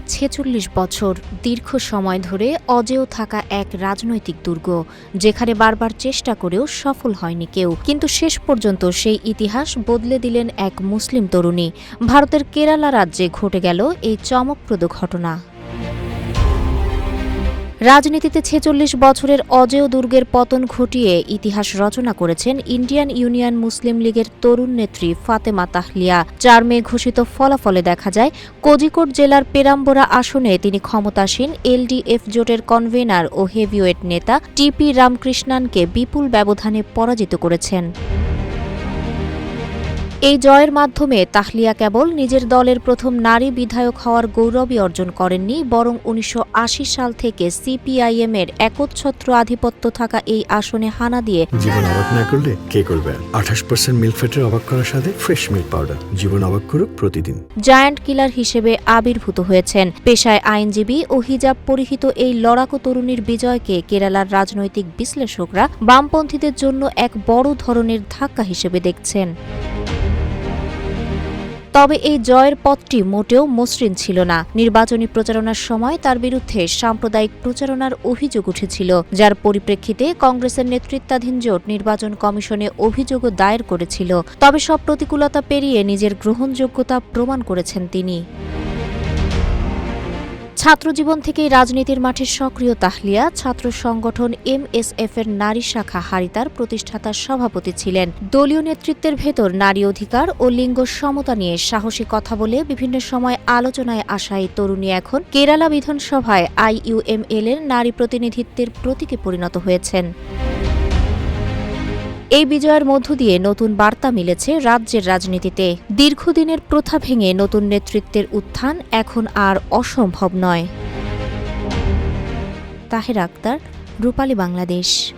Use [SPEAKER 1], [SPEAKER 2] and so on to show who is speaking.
[SPEAKER 1] 46 বছর দীর্ঘ সময় ধরে অজেয় থাকা এক রাজনৈতিক দুর্গ, যেখানে বারবার চেষ্টা করেও সফল হয়নি কেউ। কিন্তু শেষ পর্যন্ত সেই ইতিহাস বদলে দিলেন এক মুসলিম তরুণী। ভারতের কেরালা রাজ্যে ঘটে গেল এই চমকপ্রদ ঘটনা। রাজনীতিতে 46 বছরের অজেয় দুর্গের পতন ঘটিয়ে ইতিহাস রচনা করেছেন ইন্ডিয়ান ইউনিয়ন মুসলিম লীগের তরুণ নেত্রী ফাতেমা তাহলিয়া। 4 মে ঘোষিত ফলাফলে দেখা যায়, কোজিকোড জেলার পেরাম্বরা আসনে তিনি ক্ষমতাসীন এলডিএফ জোটের কনভেনার ও হেভিওয়েট নেতা টিপি রামকৃষ্ণানকে বিপুল ব্যবধানে পরাজিত করেছেন। এই জয়ের মাধ্যমে তাহলিয়া কেবল নিজের দলের প্রথম নারী বিধায়ক হওয়ার গৌরবই অর্জন করেননি, বরং 1980 সাল থেকে সিপিআইএম-এর একচ্ছত্র আধিপত্য থাকা এই আসনে হানা দিয়ে
[SPEAKER 2] জীবন অবাক না করলে কে করবে? 28% মিল্ক ফ্যাটের অবাক করার সাথে ফ্রেশ মিল্ক পাউডার। জীবন অবাক করুক প্রতিদিন।
[SPEAKER 1] জায়ান্ট কিলার হিসেবে আবির্ভূত হয়েছেন। পেশায় আইনজীবী ও হিজাব পরিহিত এই লড়াকু তরুণীর বিজয়কে কেরালার রাজনৈতিক বিশ্লেষকরা বামপন্থীদের জন্য এক বড় ধরনের ধাক্কা হিসেবে দেখছেন। তবে এই জয়ের পথটি মোটেও মসৃণ ছিল না। নির্বাচনী প্রচারণার সময় তার বিরুদ্ধে সাম্প্রদায়িক প্রচারণার অভিযোগ উঠেছিল, যার পরিপ্রেক্ষিতে কংগ্রেসের নেতৃত্বাধীন জোট নির্বাচন কমিশনে অভিযোগও দায়ের করেছিল। তবে সব প্রতিকূলতা পেরিয়ে নিজের গ্রহণযোগ্যতা প্রমাণ করেছেন তিনি। ছাত্রজীবন থেকেই রাজনীতির মাঠে সক্রিয় তাহলিয়া ছাত্র সংগঠন এমএসএফ-এর নারী শাখা হারিতার প্রতিষ্ঠাতা সভাপতি ছিলেন। দলীয় নেতৃত্বের ভেতর নারী অধিকার ও লিঙ্গ সমতা নিয়ে সাহসী কথা বলে বিভিন্ন সময় আলোচনায় আসা এই তরুণী এখন কেরালা বিধানসভায় আইইউএমএল-এর নারী প্রতিনিধিত্বের প্রতীকে পরিণত হয়েছেন। এই বিজয়ের মধ্য দিয়ে নতুন বার্তা মিলেছে রাজ্যের রাজনীতিতে। দীর্ঘদিনের প্রথা ভেঙে নতুন নেতৃত্বের উত্থান এখন আর অসম্ভব নয়। তাহের আক্তার, রূপালী বাংলাদেশ।